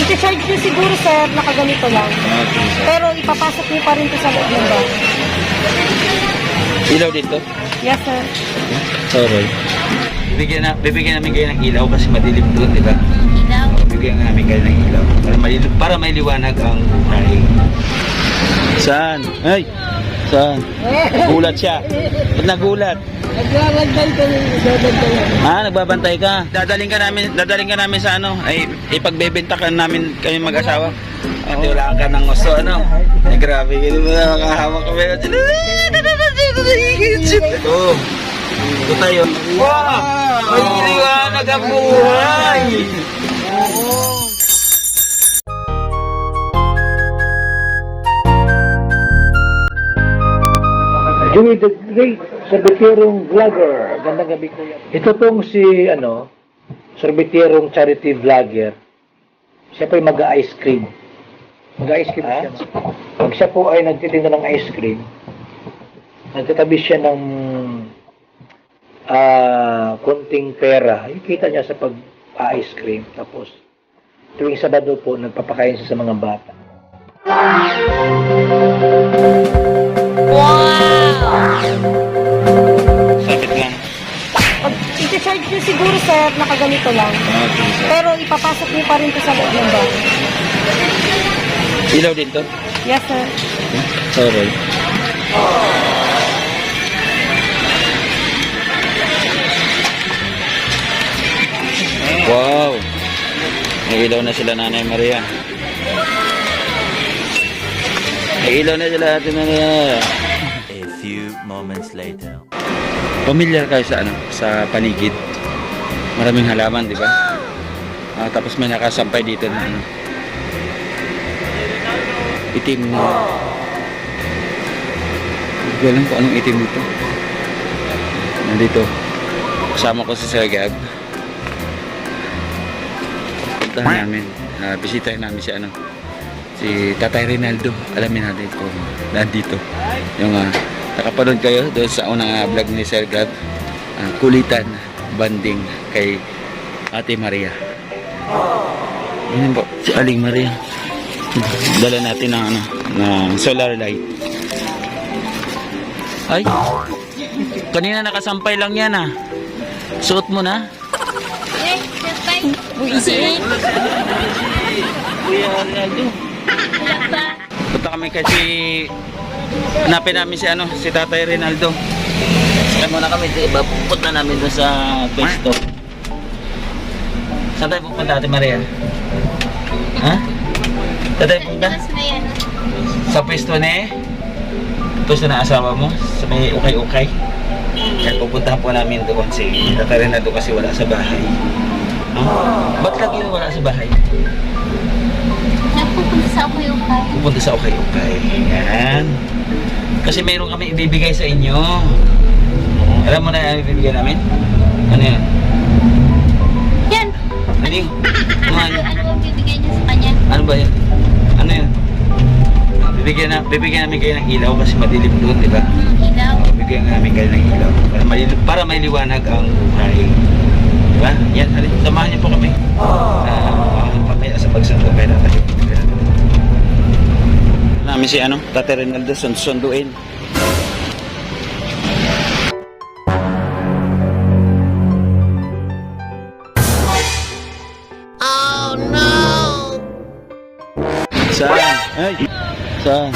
I-charge nyo siguro, sir, nakaganito lang. Okay. Pero ipapasok nyo pa rin to sa loob ng bahay. Ilaw dito? Yes, sir. Sorry. Bibigyan namin kayo ng ilaw kasi madilim doon, di ba? Ilaw. Bibigyan namin kayo ng ilaw para may liwanag ang buhay. Saan? Ay! Saan? Gulat siya. Ba't nagulat? Nagbabantay ka rin. Nagbabantay ka. Dadaling ka namin sa ano, ay ipagbebenta ka namin kami mag-asawa. At wala ka ng gusto, ano? Ay, grabe, ganun mo na makahawak kami. Ito tayo. Wow! May liwanag ang buhay! Joey the Great, sorbetierong vlogger. Gandang gabi ko yan. Ito pong si, sorbetierong charity vlogger. Siya po ay mag-ice cream. Mag-ice cream siya. Pag siya po ay nagtitinda ng ice cream, nagtatabi siya ng konting pera. Kita niya sa pag-ice cream. Tapos, tuwing Sabado po, nagpapakain siya sa mga bata. Sabit lang. I-charge nyo siguro, sir, nakaganito lang. Okay. Pero ipapasok nyo pa rin to sa loob ng bahay. Ilaw dito? Yes, sir. Sorry. Wow! May ilaw na sila, Nanay Maria. May ilaw na sila, Ate Maria. A few moments later. Familiar kayo sa sa paligid. Maraming halaman, di ba? Tapos may nakasampay dito na itim na. Hindi ko alam kung anong itim dito. Nandito. Kasama ko si Sir Gab. Puntahan namin. Bisitahin namin si Tatay Rinaldo. Alamin natin kung nandito. Yung nakapanood kayo doon sa unang vlog ni Sir Gab. Kulitan, banding kay Ate Maria. Yan po, si Aling Maria. Dala natin ng solar light. Ay, kanina nakasampay lang yan Suot mo na? Eh, sabay. Buisin. Kuya Rinaldo. Wala pa. Punta kami kasi hanapin namin si Tatay Rinaldo. Saka muna kami, diba, pupunta namin doon sa pwesto. Saan tayo pupunta, Ate Maria? Ha? Saan tayo pupunta? Labas na yan. Sa pwesto na asawa mo, sa may ukay-ukay. Kaya pupuntahan po namin doon si Tatay Rinaldo kasi wala sa bahay. Ba't lagi wala sa bahay? Nagpupunta sa ukay-ukay. Pupunta sa ukay-ukay. Yan. Kasi mayroon kami ibibigay sa inyo. Alam mo na yung ibibigay namin? Ano yan? Yan. Ano yun? Ano ang bibigay niyo sa kanya? Ano ba yan? Ano yan? Bibigyan namin kayo ng ilaw kasi madilim doon, di ba? Ilaw. Bibigyan namin kayo ng ilaw para may liwanag ang buhay. Di ba? Yan, halin. Samahan niyo po kami. Mamaya sa pagsanto kayo natin. Namin si Tatay Rinaldo, sunduin. Oh no! Saan? Ay! Saan?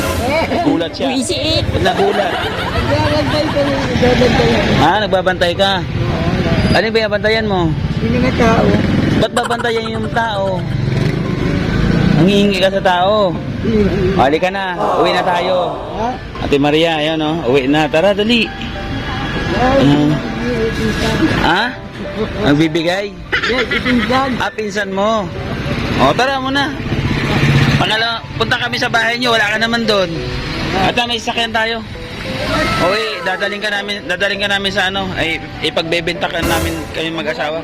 Gulat siya. Buisin. Ba't nagulat? Nagbabantay ka rin. Nagbabantay ka? Ano ba yung bantayan mo? Hindi na tao. Ba't babantayan yung tao? Nangihingi ka sa tao. Halika na, uwi na tayo. Ate Maria, ayan uwi na. Tara, dali. Ang bibigay? Pinsan mo. Tara muna. Punta kami sa bahay niyo, wala ka naman doon. At may sasakyan tayo. Uwi, dadaling ka namin sa ay ipagbebenta ka namin kami mag-asawa.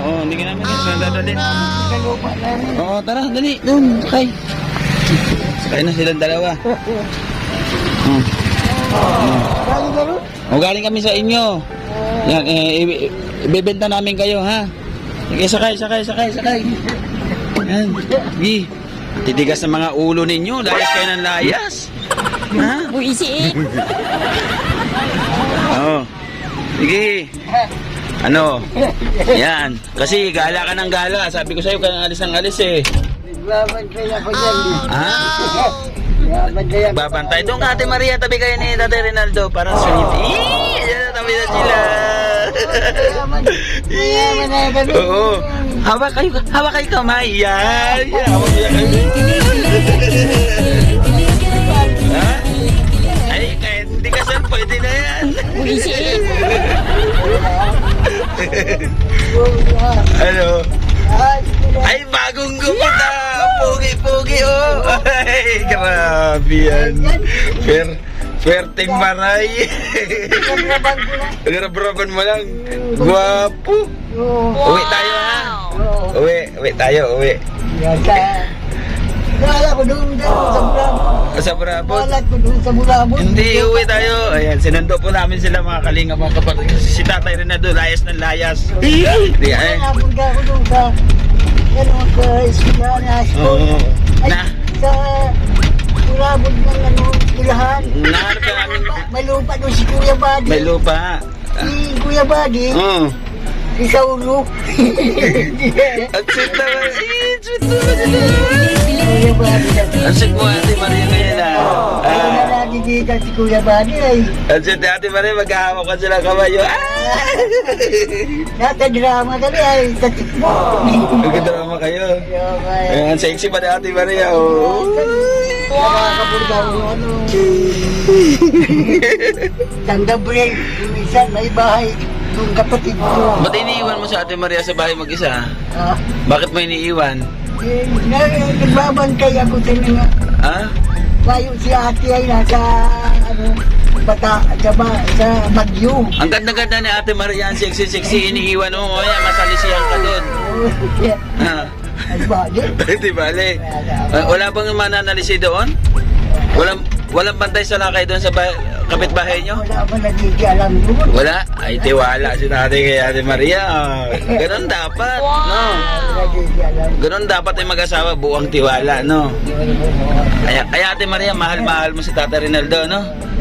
Oo, hindi ka namin dadalhin. Tara, dali, doon, sakay. Sakay na silang dalawa. Galing kami sa inyo. Yan, ibebenta namin kayo, ha? Sige, sakay. Yan. Sige. Titigas ng mga ulo ninyo. Layas kayo ng layas. Ha? Buisi eh. Oo. Sige. Ano? Yan. Kasi gala ka ng gala. Sabi ko sa'yo, kaya alis ng alis eh. Ha? Babantay. Doon ka, Ate Maria. Tabi kayo ni Tate Rinaldo. Para sweet. Yan, tabi na sila. Oo. Hawak kayo kamay. Yan. Hawak kayo kamay. Ha? Ay, kahit hindi ka saan, pwede na yan. Buisi eh. Ano? Ay, bagong gupit ah! Pogi-pogi oh! Ay, grabe yan. Ferting maray. Grabraban mo lang. Guwapo. Uwi tayo ha? Uwi tayo. Wala ko doon sa Bravo. Sa Bravo? Wala ko doon sa Bravo. Hindi, uwi tayo. Ayan, sinundo po namin sila mga kalinga, mga kapatid. Kasi si tatay rin na doon, layas ng layas. Hindi, ay. Napunta ko doon sa eskwela na school. Oo. Ay, Na? sa Bravo ng eskwelahan. Naharap ka namin. May lupa doon si Kuya Buddy. May lupa. Si Kuya Buddy. Oo. Si Saulo. Ang sweet naman. Ay, sweet naman. Kuya Buddy. Ang sweet mo, Ate Maria, ngayon ah. Ay, nakikita si Kuya Buddy ay. Ang sweet ni Ate Maria, maghahawak ka sila kabayo. Nasa drama kami ay sa tikmo. Magkadrama kayo. Ayan, sexy pa ni Ate Maria. Oh. Nakakapurga ko ano. Tandabril. Minsan may bahay. Yung kapatid ko. Ba't iniiwan mo sa Ate Maria sa bahay mag-isa? Ah, Bakit mo iniiwan? nagbabantay ako sa mga Ha? bayo si ate ay nasa ano, bata sa Bagyo. Ang ganda-ganda ni Ate Maria, ang sexy-sexy, iniiwan mo. Mamaya, masalisihan ka doon. Ha? Ay bagay. Di bale. Wala bang mananalisi doon? Walang bantay sa lakay doon sa kapitbahay nyo? Wala ba nagigialam doon? Wala? Ay, tiwala si tatay kay Ate Maria. Ganon dapat, no? Nagigialam. Ganon dapat ay mag-asawa, buwang tiwala, no? Kaya Ate Maria, mahal-mahal mo si Tata Rinaldo, no?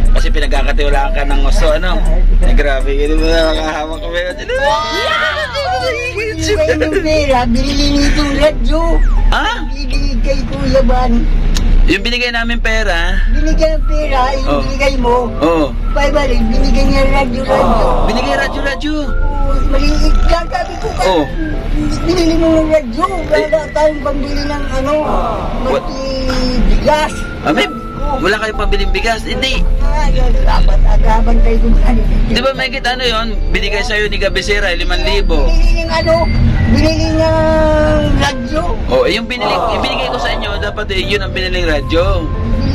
Kasi pinagkakatiwalaan ka ng gusto, ano? Ay, grabe, hindi mo na makahawak kami. Ibigay ng pera, binili nitong radyo. Ha? Binili kay Kuya Ban. Yung binigay namin pera, Binigyan ng pera, yung Oh. binigay mo. oo. Balik, binigyan niya radyo. Binigay radyo-radyo. Maliit lang, sabi ko ka. Oo. Binili mo ng radyo. Wala tayong pambili ng ano, bigas. Wala kayong pabiling bigas? Hindi. Ay, dapat agaban tayo kung ano. Di ba may kita ano yun? Binigay sa'yo ni Gabesera, 5,000. Binili ng ano, binili ng radyo. Oh, yung binigay ko sa inyo, dapat yun ang biniling radyo.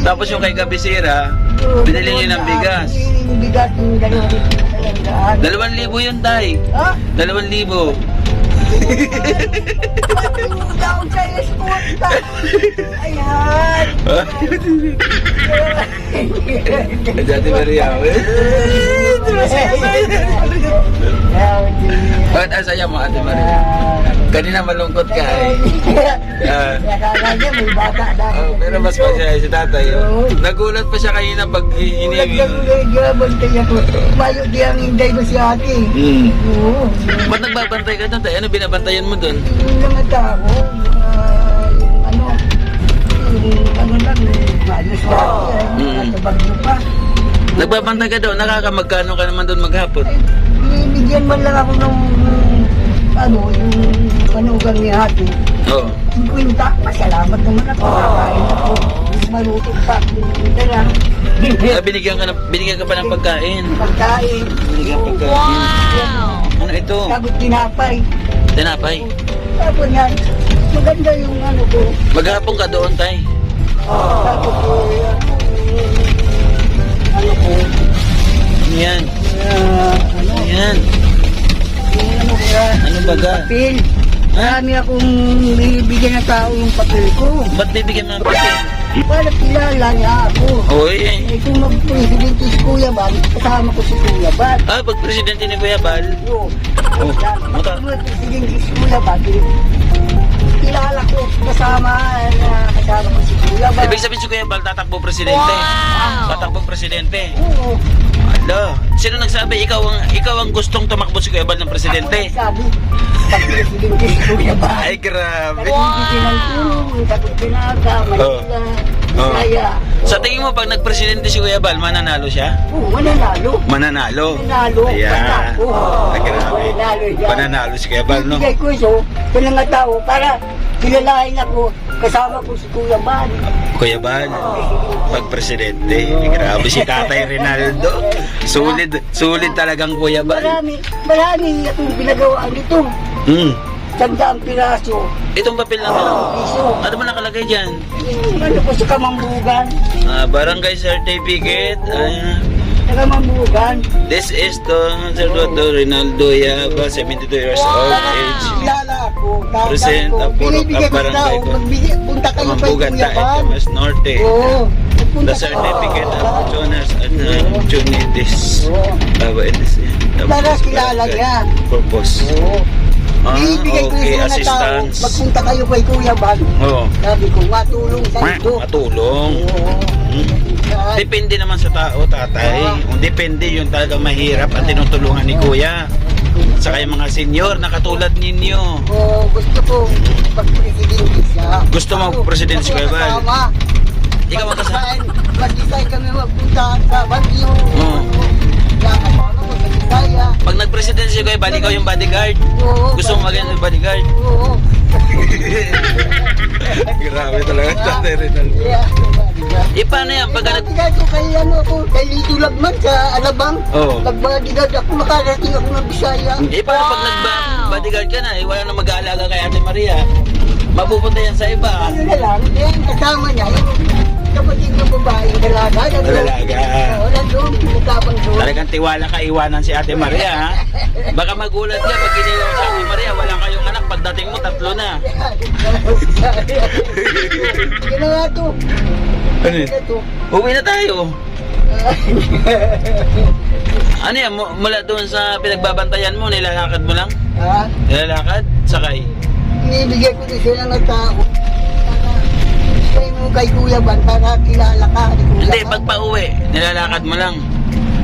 Tapos yung kay Gabesera, binili niyo ng bigas. Binili ng bigas yung 2,000. 2,000 yun, tay. Ha? 2,000. Daw sa espunta. Ayan. Dati Maria. Bakit ang saya mo, Ate Maria? Kanina malungkot ka eh. Nakala niya may bata na. Pero mas masaya si tatay. Nagulat pa siya kanina pag Ulat hinihingin. lang bantay ako. Mayo di ang hinday ko si ate. Oo. Ba't nagbabantay ka doon, tay? Ano binabantayan mo doon? Yung mga tao, yung ano lang, maayos na ate. Sa Bagyo pa. Nagbabantay ka doon, nakakamagkano ka naman doon maghapon? Ay, binibigyan man lang ako ng yung manugang ni ate. Oo. 50, pasalamat naman ako. Kakain ako. Maluto pa. Binibigyan lang. Binigyan ka pa ng pagkain. Pagkain. Binigyan ng pagkain. Ano ito? Tapos tinapay. Tinapay. Tapos yan, maganda yung ano ko. Maghapon ka doon, tay. Tapos ano ko. Ano yan? Ano? Ano yan? Yung ano ko. Ano baga? Papel. Marami akong bibigyan ng tao yung papel ko. Ba't bibigyan mo ng papel? Para kilala niya ako. Oy. Eh kung mag-presidente si Kuya Bal, kasama ko si Kuya Bal. Ah, pag presidente ni Kuya Bal. Yun. Oh, mata. Mag-presidente si Kuya Bal, kilala ko kasama ko si Kuya Bal. Ibig sabihin si Kuya Bal tatakbo presidente. Tatakbo presidente. Oo. Alo, sino nagsabi ikaw ang gustong tumakbo si Kuya Bal ng presidente? Sabi, pag-presidente si Kuya Bal. Ay, grabe. Nagbibigay ng tulong, takot pinaga, Manila, Bisaya. Sa tingin mo, pag nagpresidente si Kuya Bal, mananalo siya? Oo, mananalo. Mananalo. Mananalo. Ayan. Ay, grabe. Mananalo yan. Pananalo si Kuya Bal, no? Bigay ko ito sa mga tao para kilalain ako kasama ko si Kuya Bal. Kuya Bal, pag presidente, grabe si Tatay Rinaldo. Sulit talagang Kuya Bal. Maraming akong pinagawa nito. Hmm. 100 piraso. Itong papel na to. Piso. Ano ba nakalagay dyan? Yung ano ko sa Kamambugan. Barangay certificate. Sa Kamambugan. This is Don Salvador Rinaldo Yaba, 72 years old age. Kilala ako. Present ang purok ang barangay ko. Punta kayo kay Mambugan Kuya tayo, Bal. Mas Norte. Oo. The certificate of Jonas at Junitis. Para kilala niya. Purpose. Ibigay ko Okay, yung mga tao. assistance. Magpunta kayo kay Kuya Bal. Oo. Sabi ko, matulong sa ito. Matulong. Depende naman sa tao, tatay. Kung depende, yun talagang mahirap at tinutulungan ni Kuya. Saka yung mga senior na katulad ninyo. Oo, gusto ko pag-presidente siya. Gusto mo presidente si Kuya Bal? Kasama. Ikaw ang kasama? Mag-decide kami magpunta sa Baguio. Oo. Kaya kasama ko sa Bisaya. Pag nag-president si Kuya Bal, ikaw yung bodyguard. Oo. Gusto mo maging bodyguard? Oo. Grabe talaga, Tatay Rinaldo. Yeah. Paano yan? Pag nag... Bodyguard ko kay ano ko, kay Lito Lagman sa Alabang. Oo. Nag-bodyguard ako, makarating ako ng Bisaya. Paano pag nag-bodyguard ka na, wala na mag-aalaga kay Ate Maria. Mapupunta yan sa iba. Ano na lang, kasama niya, yung kapatid ng babae, dalaga. Dalaga. Oo, nandun, mukabang doon. Talagang tiwala ka iwanan si Ate Maria, ha? Baka magulat ka pag iniwan si Ate Maria, wala kayong anak. Pagdating mo, 3 na. Ginawa to. Ano yun? Ito. Uwi na tayo. Ano yan? Mula doon sa pinagbabantayan mo, nilalakad mo lang? Ha? Nilalakad? Sakay? Inibigay ko din sila ng tao. Kaya mo kay Kuya Bal, para kilala ka. Hindi, pag pauwi, nilalakad mo lang.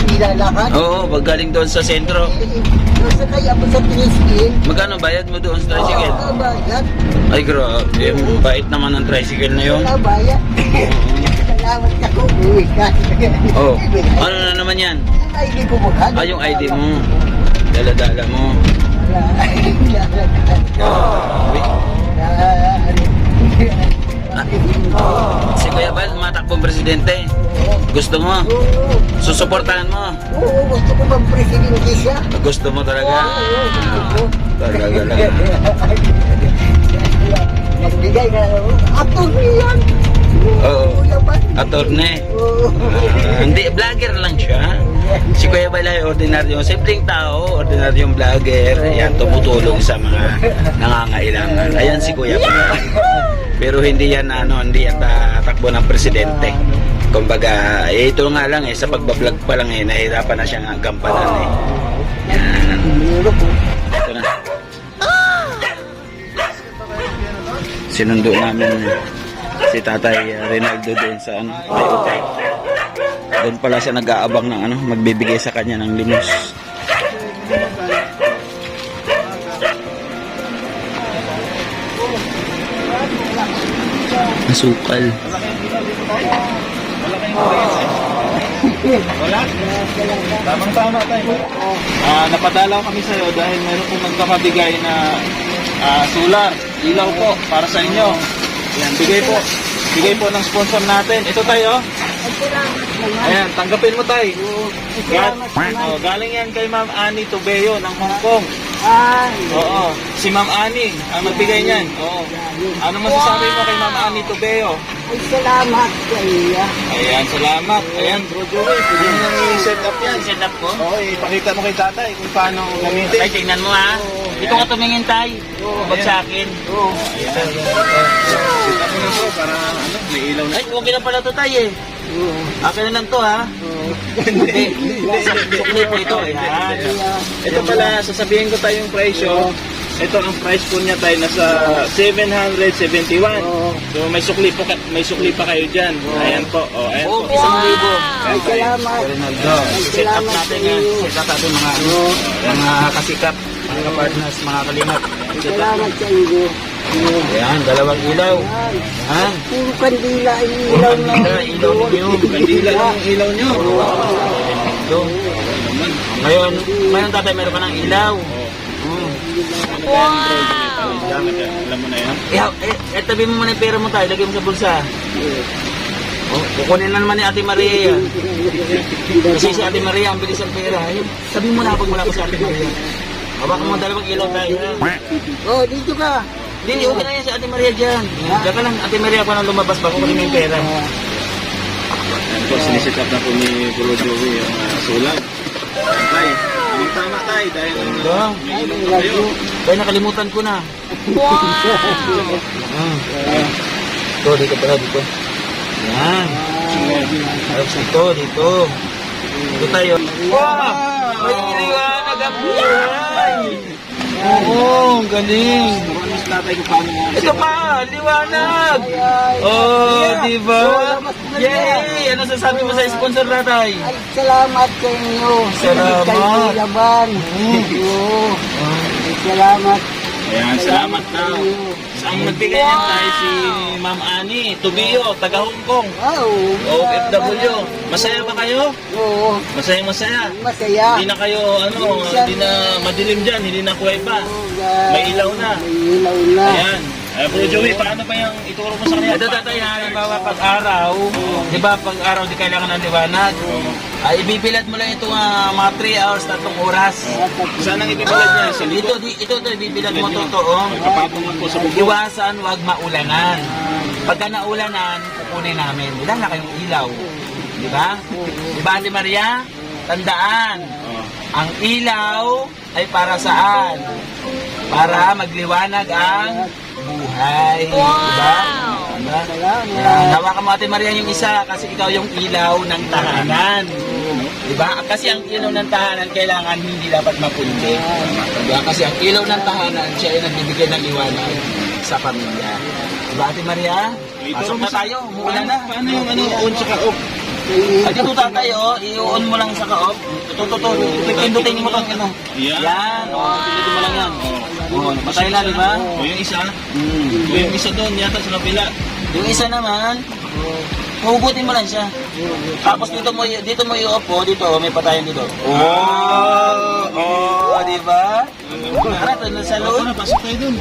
Nilalakad? Oo, pag galing doon sa sentro. Nasa kaya po sa tricycle. Magkano bayad mo doon sa tricycle? Wala bayad. Ay, grabe. Bait naman ng tricycle na yun. Wala bayad. Salamat ka ko. Uwi ka. Oh, ano na naman yan? Yung ID ko mo ka? Yung ID mo. Dala-dala mo. Uy. Si Kuya Bal, matakbong presidente. Gusto mo? Susuportahan mo? Oo, gusto ko mag-presidente siya. Gusto mo talaga? Talaga lang. Nagbigay na. Atong yan. Oo. Kuya Bal. Attorney. Oo. Hindi, vlogger lang siya. Si Kuya Bal ay ordinaryong, simpleng tao, ordinaryong vlogger. Ayan, tumutulong sa mga nangangailangan. Ayan si Kuya Bal. Pero hindi yan tatakbo ng presidente. Kumbaga, ito nga lang sa pagbablog pa lang nahirapan na siyang gampanan Yan. Ito na. Sinundo namin si Tatay Rinaldo doon sa Tayutay. Doon pala siya nag-aabang ng magbibigay sa kanya ng limos. Asukal. Wala? Tamang-tama tayo. Napadalaw kami sa'yo dahil meron pong nagkakabigay na solar, ilaw po, para sa inyo. Yan, bigay po ng sponsor natin. Ito tayo. Ayan, tanggapin mo tayo. Galing yan kay Ma'am Annie Tubeo ng Hong Kong. Oo, si Ma'am Annie ang magbigay niyan. Oo. Ano masasabi mo kay Ma'am Annie Tubeo? Ay, salamat kaya. Ayan, salamat. Ayan, Bro Joey, pwede mo nang i-set up yan. Set up ko. Oo, ipakita mo kay tatay kung paano gamitin. Tay, tingnan mo ha. Dito ka tumingin, Tay. Huwag sa akin. Oo. Set up mo na po para may ilaw na. Ay, okay na pala to, Tay Akin na lang to ha. Hindi. Sukli po ito. Ayan. Ito pala, sasabihin ko tayong presyo. Ito ang price po niya tayo nasa 771. Oo. So may sukli pa kayo diyan. Ayan po. Oh, ayan po. 1,000. Ay, salamat. Ronaldo. Set up Salamat natin sa yan. iyo. Set up natin mga kasikap, mga kapartners, mga kalingap. Set up. Salamat sa iyo. Ayan, dalawang ilaw. Yan. Ayan. Puro kandila ang ilaw na. Ilaw ninyo. Kandila lang ang ilaw niyo. Ito. Ngayon tatay, meron ka ng ilaw. Alam mo na yan. Tabi mo muna yung pera mo tayo, lagay mo sa bulsa. Kukunin na naman ni Ate Maria yan. Kasi si Ate Maria, ang bilis ang pera. Sabi mo na pag mula ko sa Ate Maria. Hawakan mo dalawang ilaw tayo. Oh, dito ka. Hindi, okay na yan si Ate Maria dyan. Diyan ka lang, Ate Maria, ako nang lumabas ba? Kukunin mo yung pera. Ayan po, sinisit up na po ni Bro Joey ang sulat. Tay, anong tama tay? Dahil may ilaw pa kayo. Kaya nakalimutan ko na. Ito, dito pala, dito. Yan. Tapos ito, dito. Dito tayo. Wow! May iliwanag ang buhay! Oo, galing. Mas tatay ko paano mo. Ito pa, liwanag! Oh, di ba? Yay! Ano sasabi mo sa sponsor natay? Ay, salamat sa inyo. Salamat. Kay Laban. Oo. Ay, salamat. Ayan, salamat daw. Ang nagbigay niyan tayo si Ma'am Ani, Tubio, taga Hong Kong. Wow. OFW. Masaya ba kayo? Oo. Masaya. Masaya. Hindi na kayo, hindi na madilim dyan, hindi na kuweba. May ilaw na. May ilaw na. Ayan. Bro Joey, paano ba yung ituro mo sa kanila? Ito tatay, halimbawa pag araw, di ba pag araw di kailangan ng liwanag. Ibibilad mo lang itong mga 3 hours, 3 oras. Saan ang ibibilad niya? Sa Ito, ito ibibilad mo totoo. Kapatong mo po sa bubong. Iwasan, wag maulanan. Pagka naulanan, kukunin namin. Wala na kayong ilaw. Di ba? Di ba, Ate Maria? Tandaan, ang ilaw ay para saan? Para magliwanag ang buhay. Diba? Diba? Yan. Hawakan mo, Ate Maria, yung isa kasi ikaw yung ilaw ng tahanan. Diba? Kasi ang ilaw ng tahanan kailangan hindi dapat mapunti. Diba? Kasi ang ilaw ng tahanan siya ay nagbibigay ng liwanag sa pamilya. Diba, Ate Maria? Pasok na tayo. Umuulan na. Paano yung on tsaka off? At dito tayo, i-on mo lang sa ka-off. Ito. Pindutin mo ito. Yan. Pindutin mo lang yan. Patay na, di ba? O yung isa? O yung isa doon, yata sa kabila. Yung isa naman, hugutin mo lang siya. Tapos dito mo i-off po, dito may patayan dito. Oh, di ba? Tara, ito sa loob. Pasok tayo doon.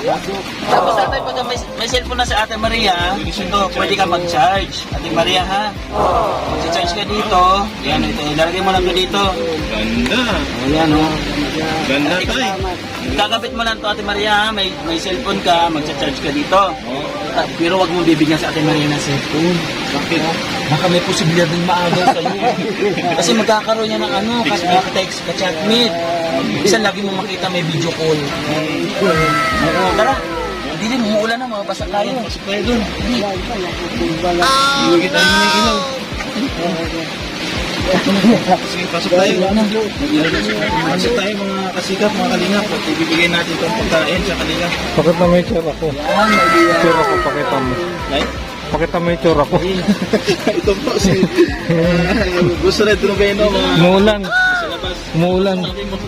Tapos tatay, pag may cellphone na sa Ate Maria, ito, pwede ka mag-charge. Ate Maria, ha? Mag-charge ka dito. Yan, ito, ilalagay mo lang ito dito. Ganda. Ayan, oh. Ganda tayo. Kakabit mo lang to, Ate Maria, ha? May cellphone ka, mag-charge ka dito. Pero wag mong bibigyan sa Ate Maria ng cellphone. Bakit? Baka may posibilidad din maagaw sa'yo. Kasi magkakaroon niya ng ka-text, ka-chatmate. Minsan lagi mo makita may video call. Tara, hindi din, umuulan na, mabasa tayo. Pasok tayo doon. Oh, Kita mo na yung ilaw. Sige, pasok tayo. Pasok tayo mga kasikap, mga kalingap. At ibibigay natin itong pagkain sa kanila. Pakita mo yung tsura ko. Tsura ko, pakita mo. Right? Pakita mo yung tsura ko. Ito po si Gusto Red Rubeno. Umuulan. Sa labas. Umuulan. Sabi mo,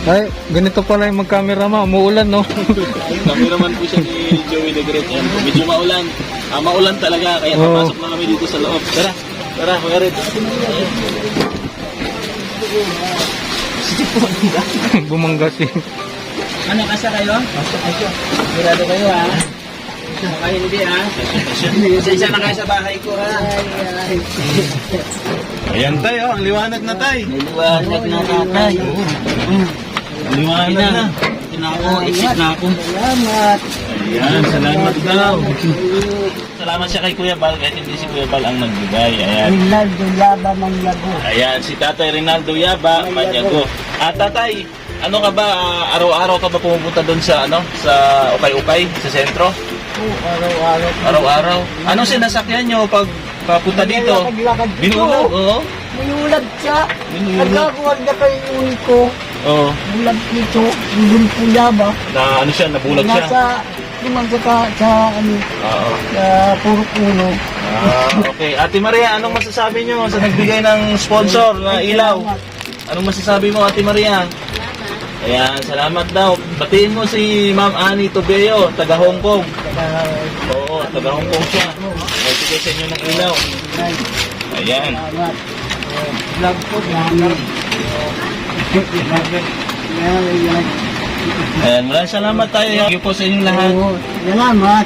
Ay, ganito pala yung mag-camera mo. Umuulan, no? cameraman po siya ni Joey the Great. Ayan po, medyo maulan. Maulan talaga, kaya Oo. papasok na kami dito sa loob. Tara, Kuya Red. Bumangga siya. Ano, kasa kayo? Sigurado kayo, ha? Baka hindi, ha? Isa na kayo sa bahay ko, ha? Ayan tayo, ang liwanag na tayo. May liwanag na tatay. Ang liwanag na. Exit na ako. salamat. Ayan, salamat daw. Salamat siya kay Kuya Bal, kahit hindi si Kuya Bal ang nagbigay. Ayan. Rinaldo Yaba Manglago. Ayan, si Tatay Rinaldo Yaba, Manyago. Tatay, ano ka ba, araw-araw ka ba pumupunta doon sa, sa Ukay-Ukay, sa sentro? Araw-araw. Araw-araw. Anong sinasakyan nyo pag papunta dito? Naglakad-lakad ko. Binulag, oo. Mayulag siya. Binulag. Nagkakuwag na kayo yun ko. Oo. Bulag ito, yung kuya ba? Na ano siya, nabulag siya. Nasa, limang sa ano, Oo. sa puro puno. Okay. Ate Maria, anong masasabi nyo sa nagbigay ng sponsor na ilaw? Anong masasabi mo, Ate Maria? Ayan, salamat daw. Batiin mo si Ma'am Annie Tobeo, taga Hong Kong. Oo, taga Hong Kong siya. Nagbigay sa inyo ng ilaw. Ayan. Salamat. Vlog po namin. Ayan, maraming salamat tayo. Thank you po sa inyong lahat. Salamat.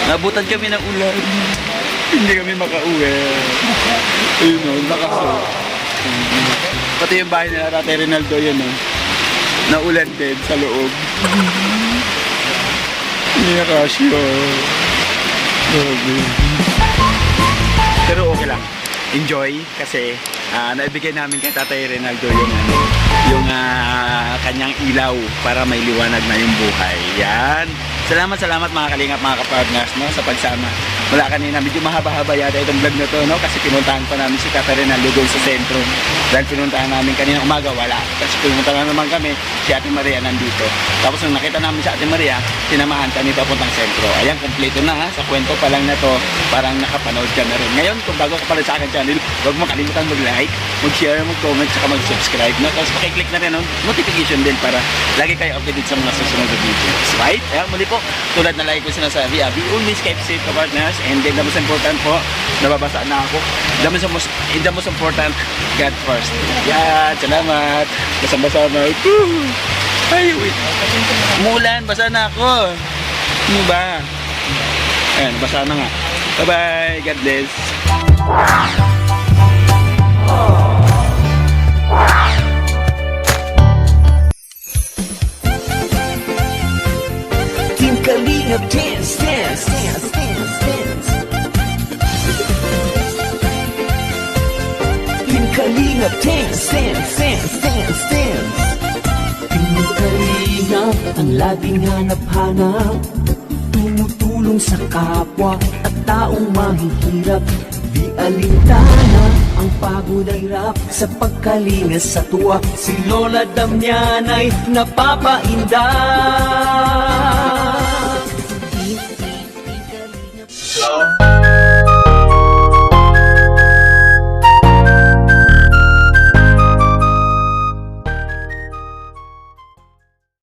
Nabutan kami ng ulan. Hindi kami makauwi. Ayun o, nakaso. Pati yung bahay nila Tatay Rinaldo yun o. Naulan din sa loob. Hindi nakasyo. Pero okay lang. Enjoy kasi naibigay namin kay Tatay Rinaldo yung kanyang ilaw para may liwanag na yung buhay. Yan. Salamat mga kalingap, mga kapartners, no, sa pagsama. Wala kanina, medyo mahaba-haba yata itong vlog na to, no, kasi pinuntahan pa namin si Tatay Rinaldo doon sa sentro. Dahil pinuntahan namin kanina umaga, wala. Kasi pinuntahan naman kami, si Ate Maria nandito. Tapos nung nakita namin si Ate Maria, sinamahan kami papuntang sentro. Ayan, kompleto na ha, sa kwento pa lang na to, parang nakapanood ka na rin. Ngayon, kung bago ka pala sa akin channel, huwag mo kalimutan mag-like, mag-share, mag-comment, saka mag-subscribe, no? Tapos pakiclick na rin ang notification din para lagi kayo updated sa mga susunod na videos. Right? Ayan, muli po, tulad na lagi ko sinasabi, be always keep safe, partners, and then the most important po, nababasa na ako, the most important, God first. Yan, salamat. Basang-basa na. Ay, wait. Umulan, basa na ako. Ano ba? Ayan, basa na nga. Bye-bye. God bless. Team Kalingap dance, dance, dance, dance, dance. Team Kalingap dance, dance, dance, dance, dance. Team Kalingap ang laging hanap-hanap, tumutulong sa kapwa at taong mahihirap. Di alintana ang pagod ay rap sa pagkalinga sa tuwa. Si Lola Damian ay napapainda. Hello.